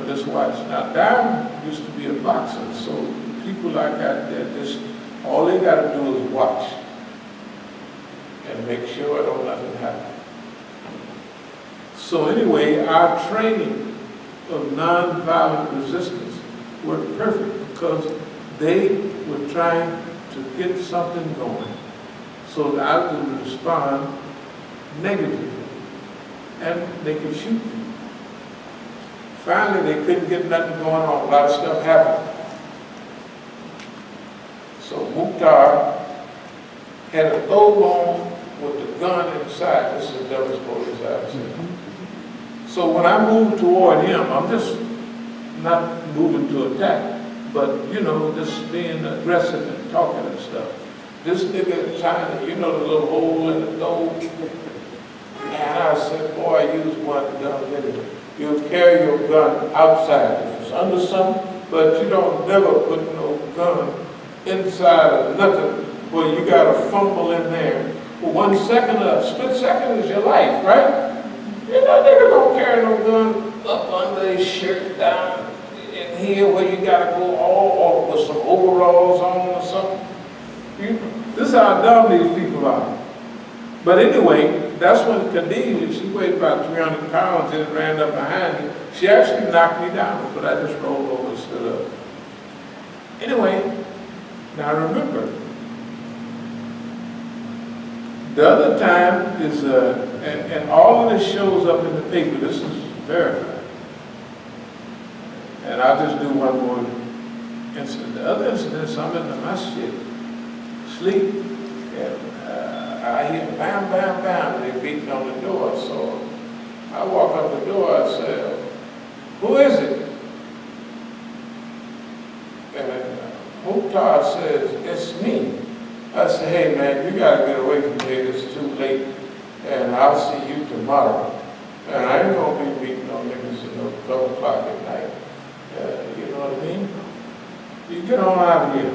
this watch. Now, Dime used to be a boxer, so people like that, just all they got to do is watch and make sure don't nothing happen. So anyway, our training of nonviolent resistance worked perfect because they were trying to get something going so that I would respond negatively and they could shoot me. Finally, they couldn't get nothing going on. A lot of stuff happened. So Mukhtar had a throw bone with the gun inside. This is the devil's police officer. So when I moved toward him, I'm just not moving to attack, but you know, just being aggressive and talking and stuff. This nigga trying to, you know, the little hole in the door. And I said, boy, use one dumb nigga. You carry your gun outside if it's under something, but you don't never put no gun inside of nothing where you got to fumble in there. For 1 second, a split second is your life, right? You know, nigga don't carry no gun up under his shirt down in here where you got to go all with some overalls on or something. This is how dumb these people are. But anyway, that's when Khadijah, she weighed about 300 pounds and ran up behind me. She actually knocked me down, but I just rolled over and stood up. Anyway, now remember, the other time is, and all of this shows up in the paper, this is verified. And I'll just do one more incident. The other incident is I'm in the masjid, sleep, and I hear bam, bam, bam, they beating on the door. So I walk up the door, I say, who is it? And Mukhtar says, it's me. I said, hey man, you gotta get away from here, it's too late, and I'll see you tomorrow. And I ain't gonna be beating on niggas until 12 o'clock at night. You know what I mean? You get on out of here.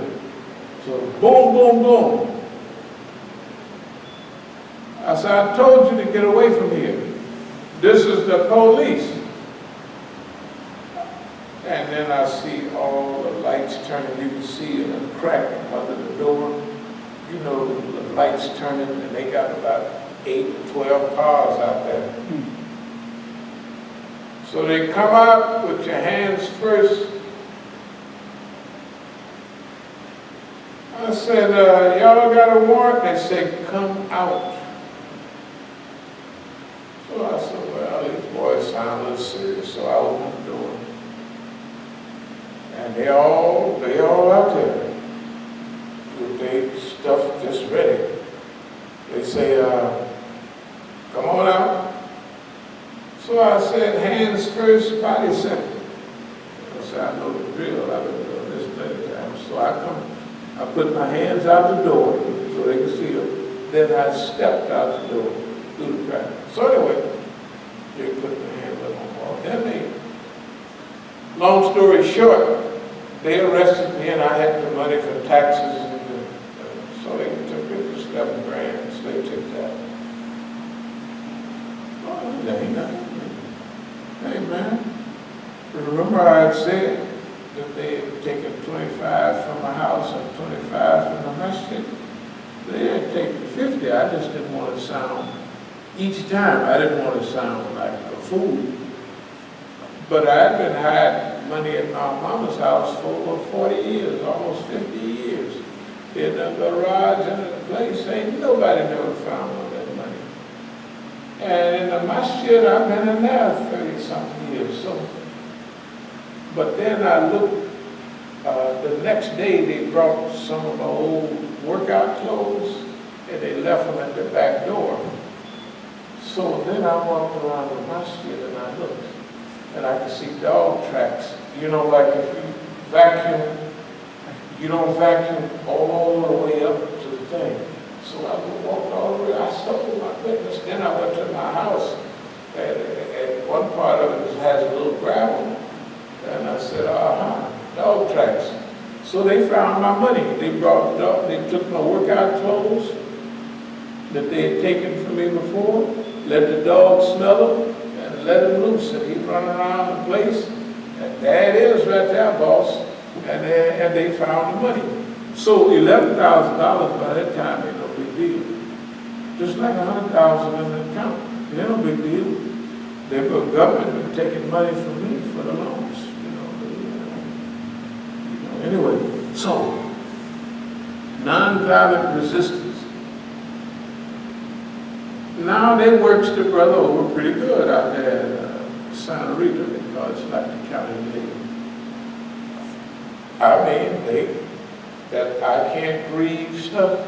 So boom, boom, boom. I said, I told you to get away from here. This is the police. And then I see all the lights turning. You can see in a crack under the door. You know, the lights turning, and they got about 8 or 12 cars out there. So they come out with your hands first. I said, y'all got a warrant? They said, come out. So I said, well, these boys sound a little serious, so I opened the door. And they all out there with their stuff just ready. They say, come on out. So I said, hands first, body second. I said, I know the drill, I've been doing this plenty of times. So I put my hands out the door so they could see them. Then I stepped out the door through the crack. So anyway, they put their hands up on the wall. Then long story short, they arrested me and I had the money for taxes. So they took it for 7 grand, so they took that. Oh, that ain't nothing. Hey man, remember I had said that they had taken 25 from my house and 25 from the masjid? They had taken 50. I just didn't want to sound, each time I didn't want to sound like a fool. But I had been hiding money at my mama's house for over 40 years, almost 50 years. In the garage and in the place, ain't nobody never found all that money. And in the masjid, I've been in there 30-something years. So, but then I looked, the next day they brought some of my old workout clothes and they left them at the back door. So then I walked around the masjid and I looked and I could see dog tracks. You know, like if you vacuum, you don't vacuum all the way up to the thing. So I walked all the way, I stumbled my goodness. Then I went to my house, and one part of it has a little gravel. And I said, dog tracks. So they found my money. They brought the dog, they took my workout clothes that they had taken from me before, let the dog smell them, and let him loose. And he'd run around the place, there it is right there, boss. And they found the money. So $11,000 by that time ain't no big deal. Just like $100,000 in the account, ain't no big deal. The government been taking money from me for the loans, Anyway, so nonviolent resistance. Now they works the brother over pretty good out there in Santa Rita, because it's like the county jail. I mean, that I can't breathe stuff.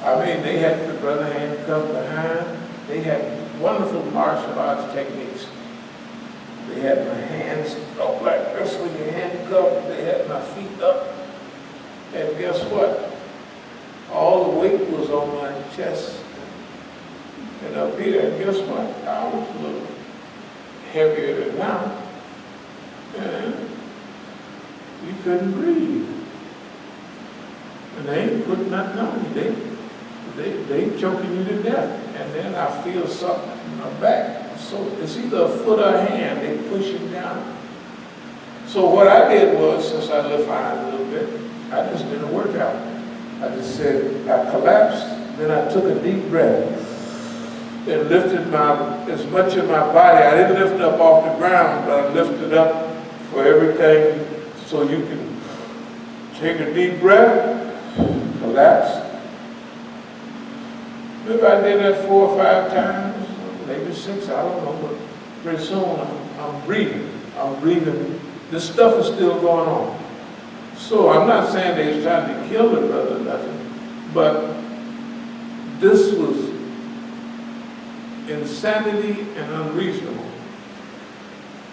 I mean, they had the brother handcuffed behind. They had wonderful martial arts techniques. They had my hands up like this when you're handcuffed. They had my feet up. And guess what? All the weight was on my chest and up here. And guess what? I was a little heavier than now. And you couldn't breathe. And they ain't put nothing on you. They choking you to death. And then I feel something in my back. So it's either a foot or a hand. They push you down. So what I did was, since I lift high a little bit, I just did a workout. I just said, I collapsed, then I took a deep breath and lifted as much of my body. I didn't lift up off the ground, but I lifted up for everything, so you can take a deep breath, collapse. Maybe I did that 4 or 5 times, maybe 6, I don't know, but pretty soon I'm breathing. I'm breathing. This stuff is still going on. So I'm not saying they was trying to kill the brother or nothing, but this was insanity and unreasonable.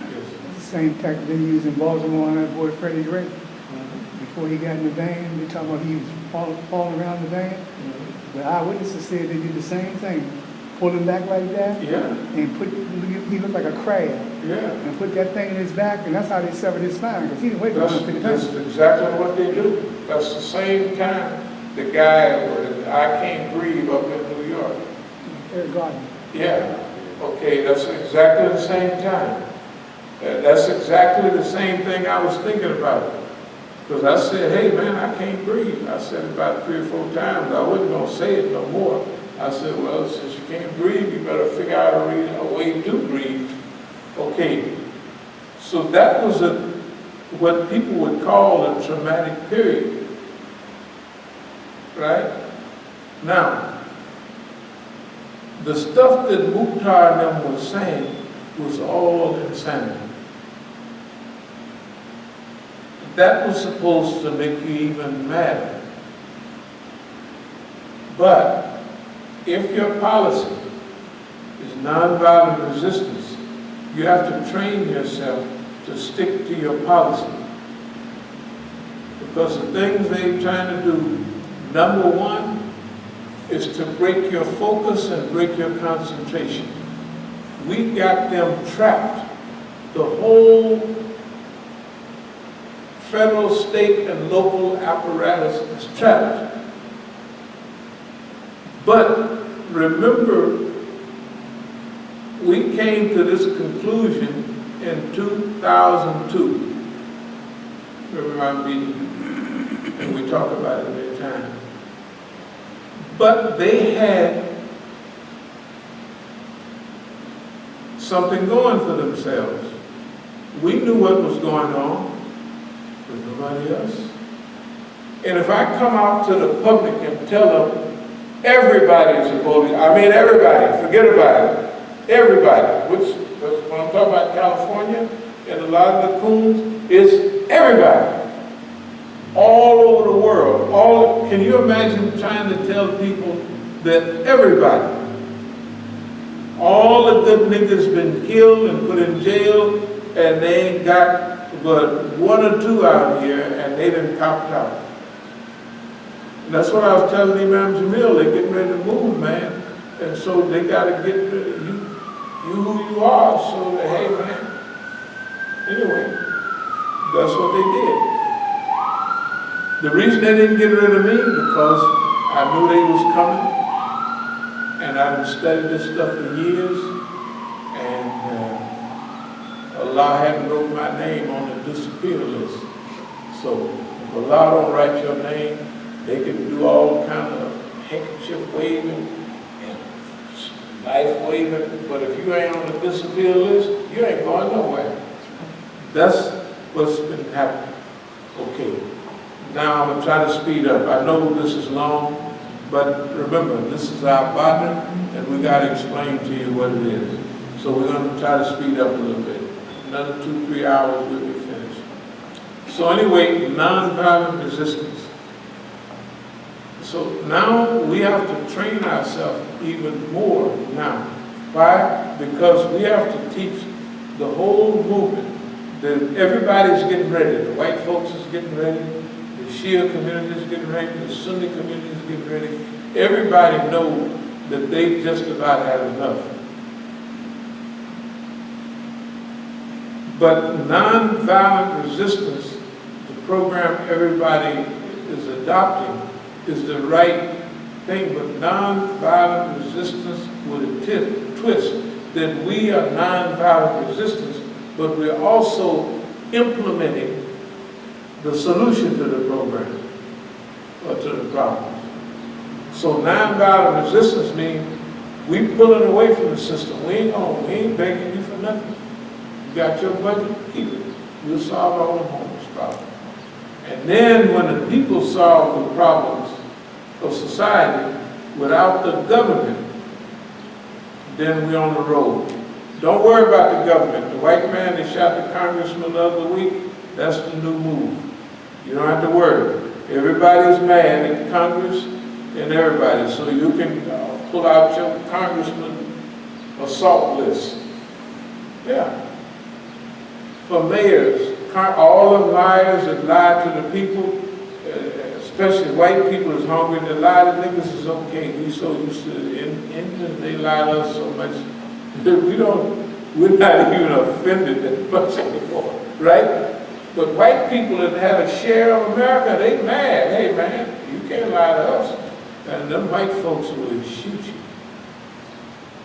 Yes. The same tactic they used in Baltimore on that boy Freddie Gray. Before he got in the van, they talking about he was falling around the van. The eyewitnesses said they did the same thing. Pulled him back like that, Yeah, and he looked like a crab, yeah. and put that thing in his back, and that's how they severed his spine, because he didn't wait for 150 That's pounds. exactly what they do. That's the same time the guy with I Can't Breathe up in New York. Eric Gardner. Yeah, okay, that's exactly the same time. That's exactly the same thing I was thinking about. Because I said, hey man, I can't breathe. I said it about 3 or 4 times. I wasn't going to say it no more. I said, well, since you can't breathe, you better figure out a way to breathe. Okay, so that was what people would call a traumatic period, right? Now, the stuff that Mukhtar and them was saying was all insanity. That was supposed to make you even madder. But if your policy is nonviolent resistance, you have to train yourself to stick to your policy. Because the things they're trying to do, number one, is to break your focus and break your concentration. We got them trapped. The whole federal, state, and local apparatus is trapped. But remember, we came to this conclusion in 2002. Remember our meeting? And we talk about it every time. But they had something going for themselves. We knew what was going on, but nobody else. And if I come out to the public and tell them, everybody's a police, I mean everybody, forget about it. Everybody, which when I'm talking about California and a lot of the coons, it's everybody. All over the world. Can you imagine trying to tell people that everybody, all the good niggas been killed and put in jail, and they ain't got but 1 or 2 out here, and they done copped out. And that's what I was telling Imam Jamil, they getting ready to move, man. And so they got to get rid of you who you are, so that, hey, man. Anyway, that's what they did. The reason they didn't get rid of me, because I knew they was coming, and I've studied this stuff for years, and a Allah hadn't wrote my name on the disappear list. So if Allah don't write your name, they can do all kind of handkerchief waving and life waving, but if you ain't on the disappear list, you ain't going nowhere. That's what's been happening. Okay, now I'm going to try to speed up. I know this is long, but remember, this is our partner, and we got to explain to you what it is. So we're going to try to speed up a little bit. Another 2-3 hours, we'll be finished. So anyway, nonviolent resistance. So now we have to train ourselves even more now. Why? Because we have to teach the whole movement that everybody's getting ready. The white folks is getting ready. The Shia community is getting ready. The Sunni community is getting ready. Everybody knows that they just about had enough. But nonviolent resistance, the program everybody is adopting, is the right thing. But nonviolent resistance with a twist that we are nonviolent resistance, but we're also implementing the solution to the program or to the problem. So nonviolent resistance means we pulling away from the system. We ain't begging you for nothing. You got your budget, keep it. We'll solve all the homeless problems. And then when the people solve the problems of society without the government, then we're on the road. Don't worry about the government. The white man that shot the congressman the other week, that's the new move. You don't have to worry. Everybody's mad at Congress and everybody, so you can pull out your congressman assault list. Yeah. For mayors, all the liars that lie to the people, especially white people is hungry, to lie to niggas is okay. We so used to, Indians, they lie to us so much, we're not even offended that much anymore, right? But white people that have a share of America, they mad. Hey man, you can't lie to us. And them white folks will shoot you.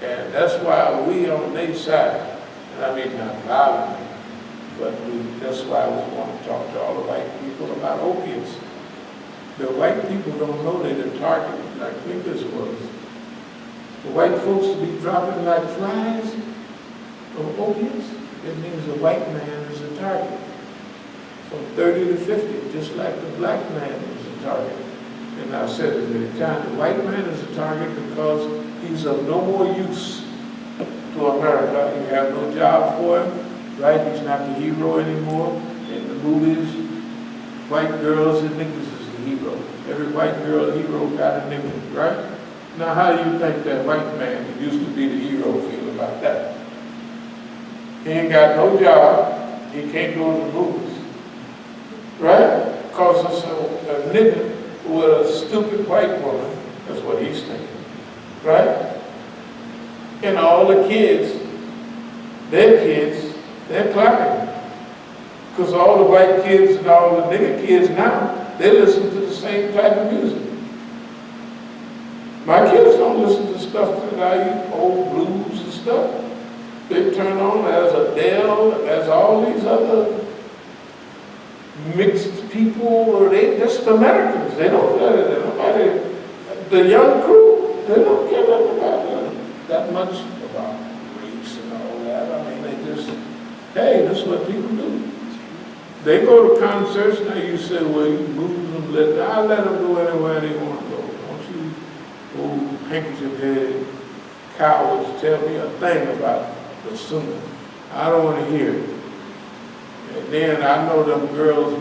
And that's why we on their side, and I mean not violently, but that's why we want to talk to all the white people about opiates. The white people don't know they're the target like Winkers was. The white folks to be dropping like flies of opiates, it means the white man is a target. From 30 to 50, just like the black man is a target. And I've said it many times, the white man is a target because he's of no more use to America. You have no job for him, right? He's not the hero anymore. In the movies, white girls and niggas is the hero. Every white girl hero got a nigga, right? Now how do you think that white man who used to be the hero feel about that? He ain't got no job, he can't go to the movies, right? Because it's a nigga with a stupid white woman, that's what he's thinking, right? And all the kids, they're clapping. Because all the white kids and all the nigger kids now, they listen to the same type of music. My kids don't listen to stuff that I use, old blues and stuff. They turn on as Adele, as all these other mixed people, or they just Americans. They don't care nobody. The young crew, they don't care about that much about race and all that. I mean, they just, hey, this is what people do. They go to concerts. Now you say, well, you Muslims, I let them go anywhere they want to go. Don't you, old handkerchief-headed cowards, tell me a thing about the Sunnah. I don't want to hear it. And then I know them girls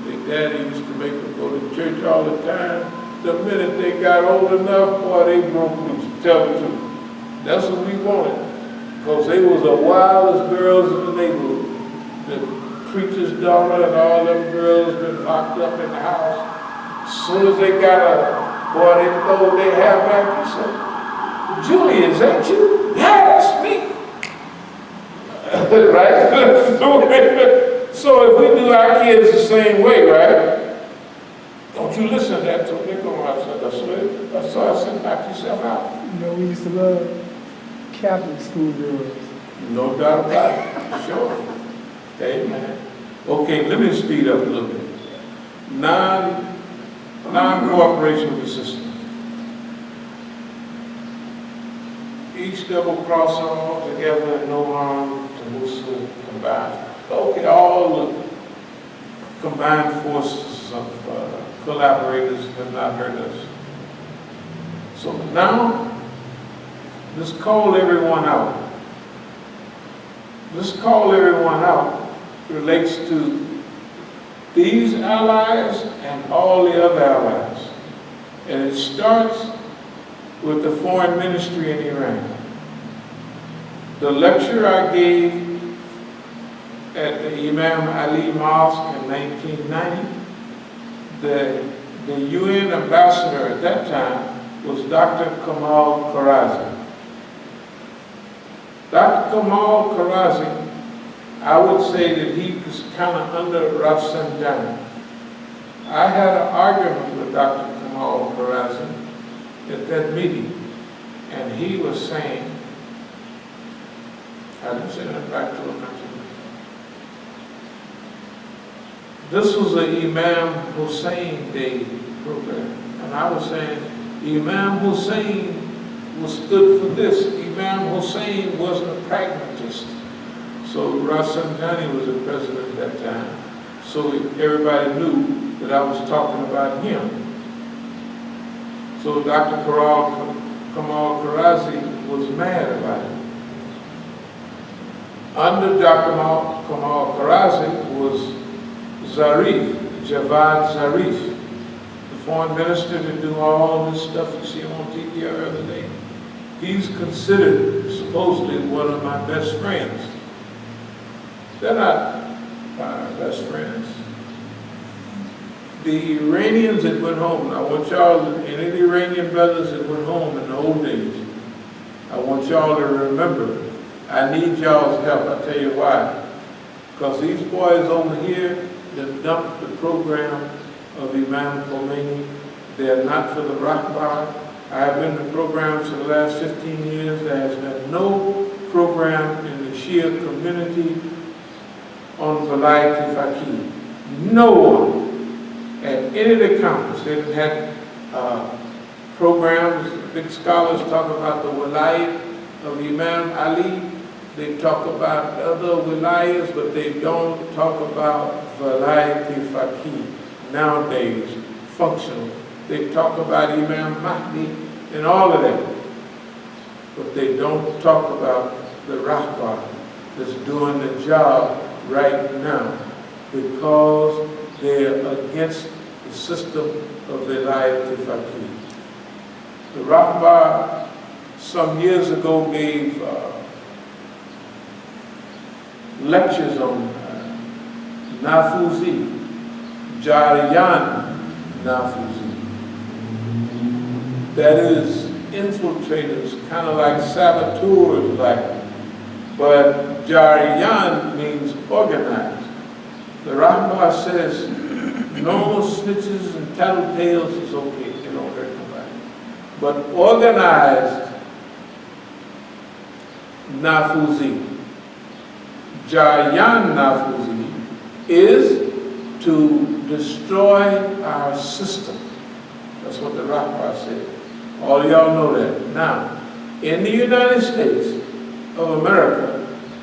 their daddy used to make them go to church all the time. The minute they got old enough, boy, they broke loose. Tell the truth. That's what we wanted. Because they was the wildest girls in the neighborhood. The preacher's daughter and all them girls been locked up in the house. As soon as they got a boy, they throw their hair back. He said, Julie, is that you? Yeah, that's me. Right? So if we do our kids the same way, right? Don't you listen to that till they go outside. That's why I said, knock yourself out. You know, we used to love Catholic school girls. No doubt about it. Sure. Amen. Okay, let me speed up a little bit. Non-cooperation with the system. Each double cross all together and no harm to Musa combined. Okay, all the combined forces of collaborators have not hurt us. So now, let's call everyone out. This call everyone out relates to these allies and all the other allies. And it starts with the foreign ministry in Iran. The lecture I gave at the Imam Ali Mosque in 1990, the UN ambassador at that time was Dr. Kamal Karazi. Dr. Kamal Karazi, I would say that he was kind of under Rafsanjani. I had an argument with Dr. Kamal Karazi at that meeting, and he was saying, I didn't say that back to him. This was the Imam Hussein Day program, and I was saying, Imam Hussein was good for this. Imam Hussein wasn't a pragmatist. So Rafsanjani was the president at that time. So everybody knew that I was talking about him. So Dr. Kamal Karazi was mad about it. Under Dr. Kamal Karazi was Zarif, Javad Zarif, the foreign minister to do all this stuff you see on TV the other day. He's considered supposedly one of my best friends. They're not my best friends. The Iranians that went home, I want y'all, any of the Iranian brothers that went home in the old days, I want y'all to remember, I need y'all's help. I'll tell you why. Because these boys over here that dumped the program of Imam Khomeini, they're not for the Rahbar. I have been to programs for the last 15 years. There has been no program in the Shia community on Velayat Faqih. No one at any of the conferences. They've had programs, big scholars talk about the Walayat of Imam Ali. They talk about other wilayas, but they don't talk about Velayat Faqih nowadays, functional. They talk about Imam Mahdi and all of that, but they don't talk about the Rahbar that's doing the job right now because they're against the system of Velayat Faqih. The Rahbar some years ago gave lectures on Nafuzi, Jariyan Nafuzi. That is infiltrators, kind of like saboteurs, but Jariyan means organized. The Rahbar says no snitches and tattletales is okay, they don't hurt nobody. But organized Nafuzi, Jariyan Nafuzi, is to destroy our system. That's what the Rahbar said. All y'all know that. Now, in the United States of America,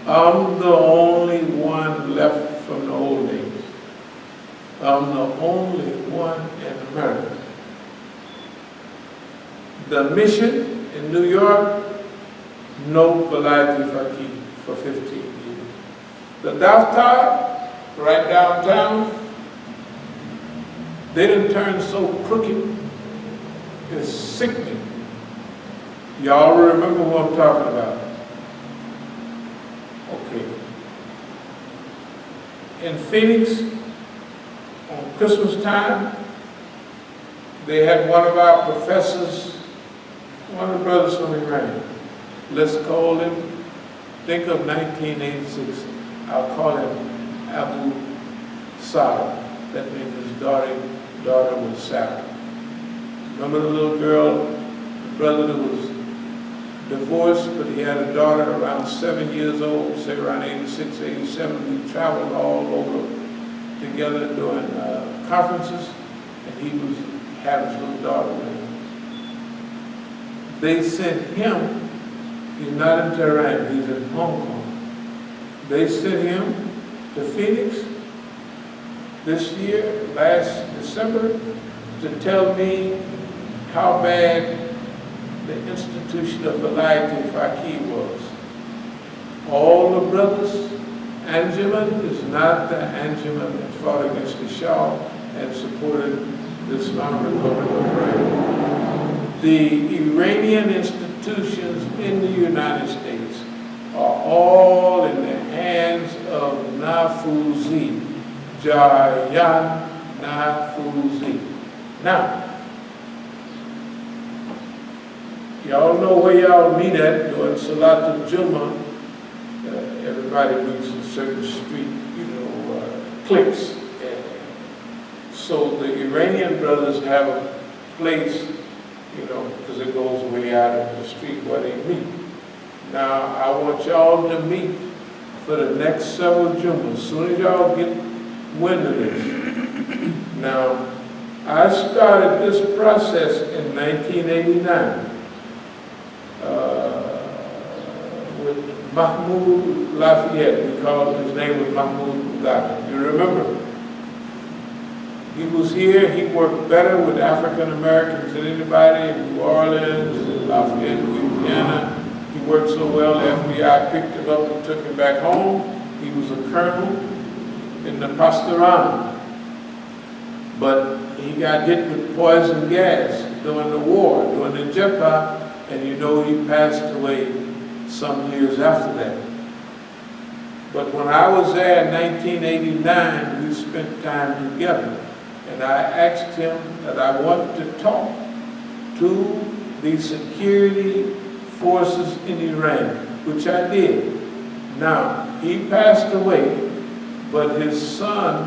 I'm the only one left from the old days. I'm the only one in America. The mission in New York, no Velayat Faqih for 15 years. The Daftar, right downtown, they done turned so crooked, it's sickening. Y'all remember who I'm talking about? Okay. In Phoenix, on Christmas time, they had one of our professors, one of the brothers from Iran. Let's call him, think of 1986, I'll call him Abu Sarah. That means his daughter was Sarah. Remember the little girl, the brother that was divorced, but he had a daughter around 7 years old, say around 86, 87. We traveled all over together doing conferences, and he was having his little daughter with him. They sent him, he's not in Tehran, he's in Hong Kong. They sent him to Phoenix this year, last December, to tell me how bad the institution of Velayat Faqih was. All the brothers, Anjuman is not the Anjuman that fought against the Shah and supported the Islamic Republic of Iran. The Iranian institutions in the United States are all in the hands of Nafouzi, Jayan Nafouzi. Now, y'all know where y'all meet at during Salatul Jummah. Everybody meets in a certain street, cliques. So the Iranian brothers have a place, because it goes way out in the street where they meet. Now, I want y'all to meet for the next several Jummahs, as soon as y'all get wind of this. Now, I started this process in 1989 with Mahmoud Lafayette. We called his name was Mahmoud Bugatti. You remember? He was here. He worked better with African Americans than anybody in New Orleans, Lafayette, Louisiana. He worked so well, the FBI picked him up and took him back home. He was a colonel in the Pastorama. But he got hit with poison gas during the war, during the Jeppa, and he passed away some years after that. But when I was there in 1989, we spent time together. And I asked him that I want to talk to the security forces in Iran, which I did. Now, he passed away, but his son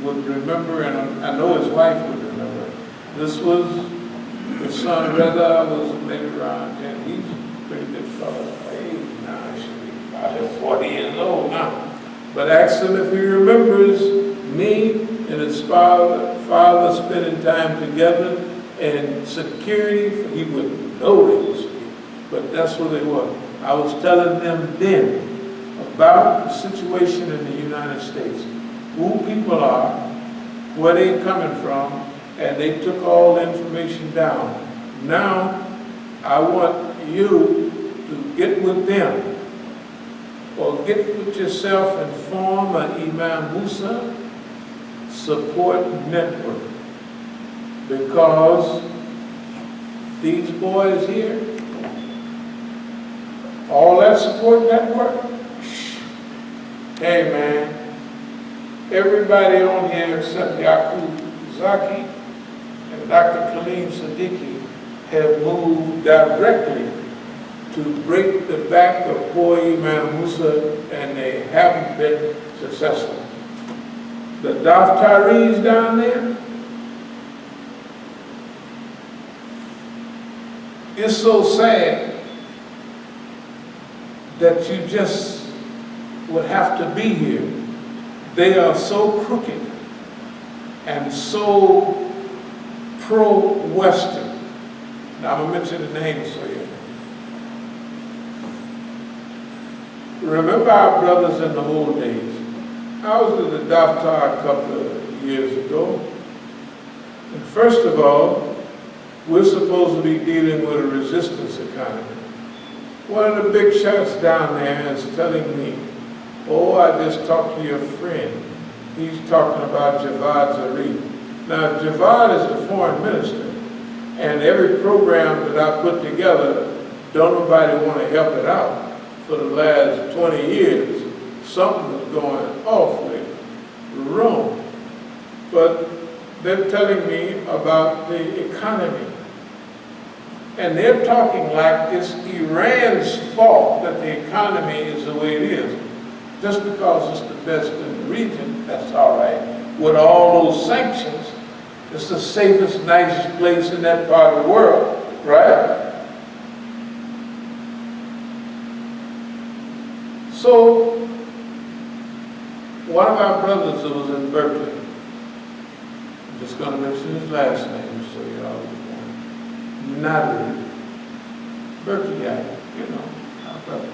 would remember, and I know his wife would remember. This was his son, Reza, was later on, and he's a pretty good fellow. Now he should be about 40 years old now. But ask him if he remembers me and his father spending time together, and security, he wouldn't know they was, but that's what they were. I was telling them then about the situation in the United States, who people are, where they're coming from, and they took all the information down. Now, I want you to get with them, or get with yourself and form an Imam Musa support network, because these boys here, all that support network, hey man, everybody on here except Yaqub Zaki and Dr. Kaleem Siddiqui have moved directly to break the back of poor Imam Musa, and they haven't been successful. The Daftaris down there, it's so sad that you just would have to be here. They are so crooked and so pro-Western. Now I'm going to mention the names for you. Remember our brothers in the old days. I was with the Daftar a couple of years ago. And first of all, we're supposed to be dealing with a resistance economy. One of the big shots down there is telling me, oh, I just talked to your friend. He's talking about Javad Zarif. Now, Javad is the foreign minister, and every program that I put together, don't nobody want to help it out. For the last 20 years, something was going awfully wrong. But they're telling me about the economy. And they're talking like it's Iran's fault that the economy is the way it is. Just because it's the best in the region, that's all right. With all those sanctions, it's the safest, nicest place in that part of the world, right? So, one of our brothers that was in Berkeley, I'm just going to mention his last name so y'all know. Natalie. Berkeley guy, you know, our brother.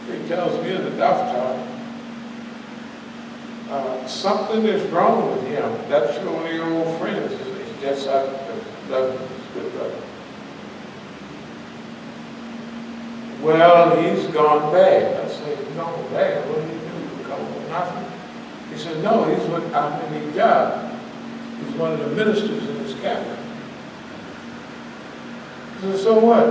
He tells me in the doctor, something is wrong with him. That's one of your old friends. He just love him, good brother. Well, he's gone bad. I said, he's gone bad? What did he do? Come with nothing? He said, no, he's with Ahmadinejad. He's one of the ministers in his cabinet. I said, so what?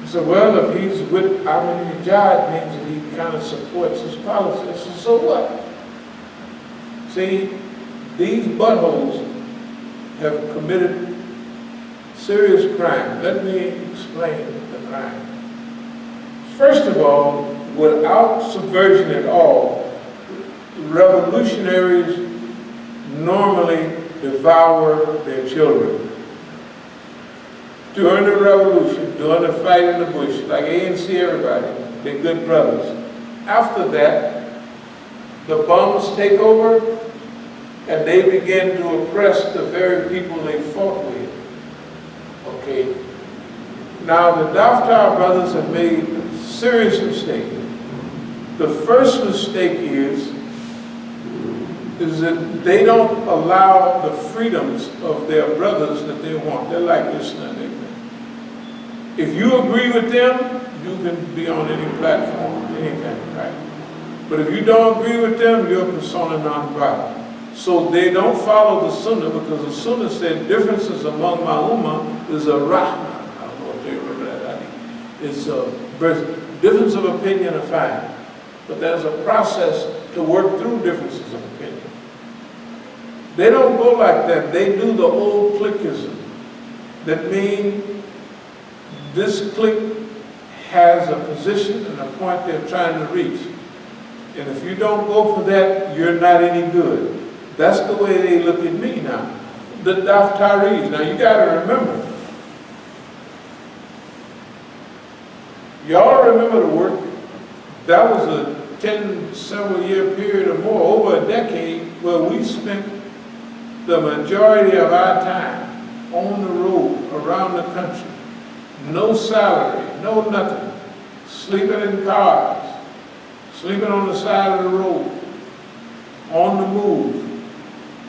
He said, well, if he's with Ahmadinejad, it means that he kind of supports his policy. I said, so what? See, these buttholes have committed serious crime. Let me explain the crime. First of all, without subversion at all, revolutionaries normally devour their children. During the revolution, during the fight in the bush, like ANC, everybody, they're good brothers. After that, the bums take over and they begin to oppress the very people they fought with. Okay. Now the Daftar brothers have made a serious mistake. The first mistake is that they don't allow the freedoms of their brothers that they want. They're like Islam. If you agree with them, you can be on any platform, anything, right? But if you don't agree with them, you're persona non grata. So they don't follow the Sunnah because the Sunnah said differences among my ummah is a rahmah. I don't know if they remember that. It's a difference of opinion are fine. But there's a process to work through differences of opinion. They don't go like that. They do the old cliquism. That means this clique has a position and a point they're trying to reach. And if you don't go for that, you're not any good. That's the way they look at me now. The Daftaris. Now you got to remember. Y'all remember the work? That was a several year period or more, over a decade, where we spent the majority of our time on the road around the country. No salary, no nothing. Sleeping in cars, sleeping on the side of the road, on the move,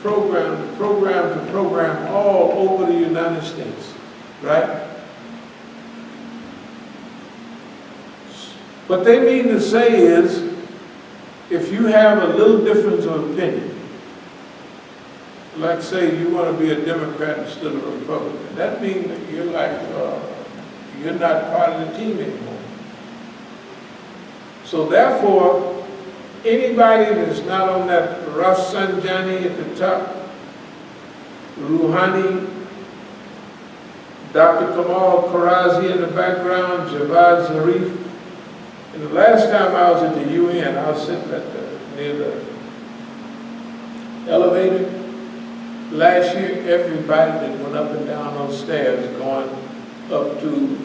program to program, all over the United States, right? What they mean to say is, if you have a little difference of opinion, like say you want to be a Democrat instead of a Republican, that means that you're like, you're not part of the team anymore. So therefore, anybody that's not on that Rafsanjani at the top, Rouhani, Dr. Kamal Karazi in the background, Javad Zarif. And the last time I was at the UN, I was sitting near the elevator. Last year, everybody that went up and down those stairs going up to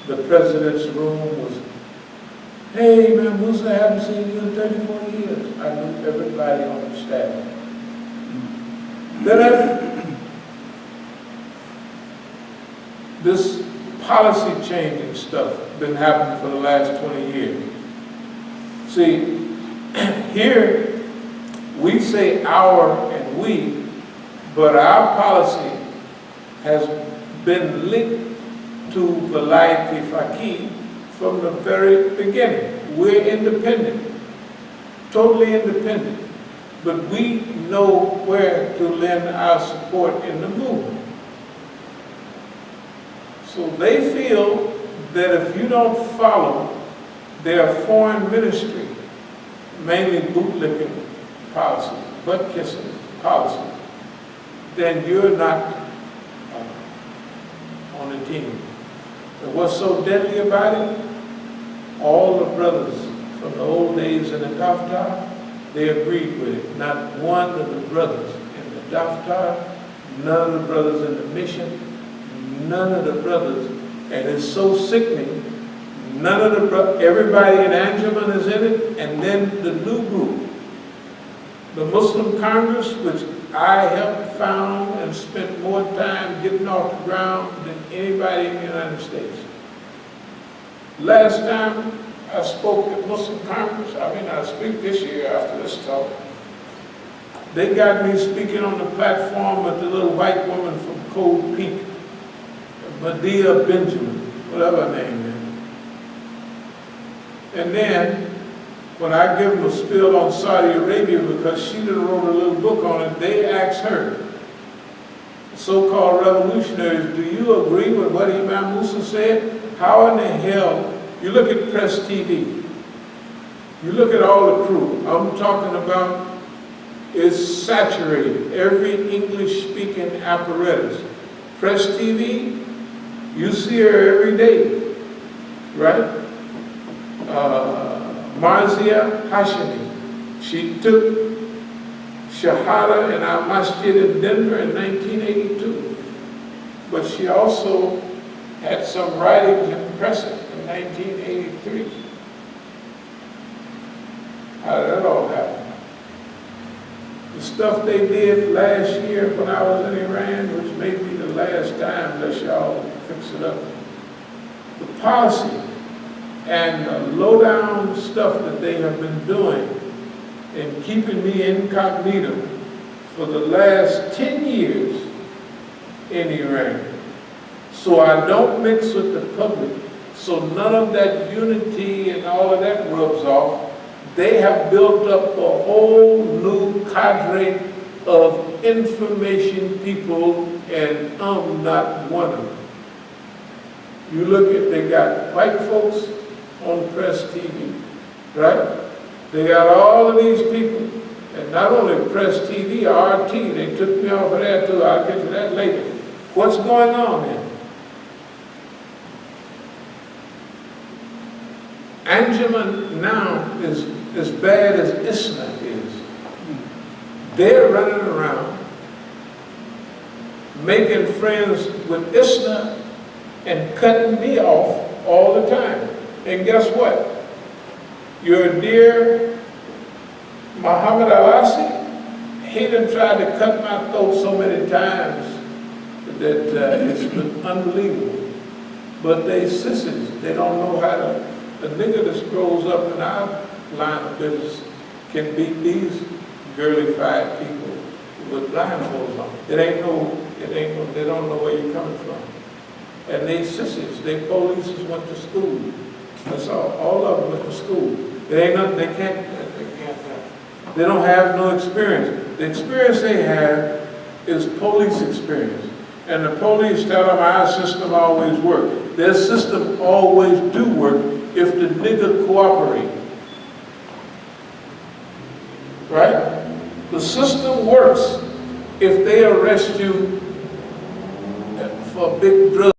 the president's room was, hey man, Musa, I haven't seen you in 30, 40 years. I knew everybody on the staff. Then this policy changing stuff been happening for the last 20 years. See, here we say our and we, but our policy has been linked to Velayat Faqih from the very beginning. We're independent, totally independent, but we know where to lend our support in the movement. So they feel that if you don't follow their foreign ministry, mainly bootlicking policy, butt kissing policy, then you're not on the team. And what's so deadly about it? All the brothers from the old days in the Daftar, they agreed with it. Not one of the brothers in the Daftar, none of the brothers in the mission, none of the brothers and it's so sickening. None of everybody in Anjuman is in it, and then the new group, the Muslim Congress, which I have found and spent more time getting off the ground than anybody in the United States. Last time I spoke at Muslim Congress, I speak this year after this talk, they got me speaking on the platform with the little white woman from Cold Peak, Medea Benjamin, whatever her name is. And then, when I give them a spiel on Saudi Arabia, because she done wrote a little book on it, they asked her, the so-called revolutionaries, do you agree with what Imam Musa said? How in the hell, you look at Press TV, you look at all the crew, I'm talking about, is saturated, every English-speaking apparatus. Press TV, you see her every day, right? Marzia Hashemi, she took Shahada in our masjid in Denver in 1982, but she also had some writings in Crescent in 1983. How did that all happen? The stuff they did last year when I was in Iran, which may be the last time unless y'all fix it up, the policy and the low-down stuff that they have been doing in keeping me incognito for the last 10 years in Iran. So I don't mix with the public, so none of that unity and all of that rubs off. They have built up a whole new cadre of information people, and I'm not one of them. You look at, they got white folks on Press TV, right? They got all of these people, and not only Press TV, RT, they took me off of that too, I'll get to that later. What's going on here? Anjuman now is as bad as ISNA is. They're running around making friends with ISNA and cutting me off all the time. And guess what? Your dear Muhammad Al-Asi, he done tried to cut my throat so many times that it's been unbelievable. But they sissies, they don't know how to, a nigga that grows up in our line of business can beat these girly-fied people with blindfolds on. They don't know where you're coming from. And they sissies, they polices went to school. That's all of them went to school. It ain't nothing, they don't have no experience. The experience they have is police experience. And the police tell them our system always works. Their system always do work if the nigga cooperate. Right? The system works if they arrest you for a big drug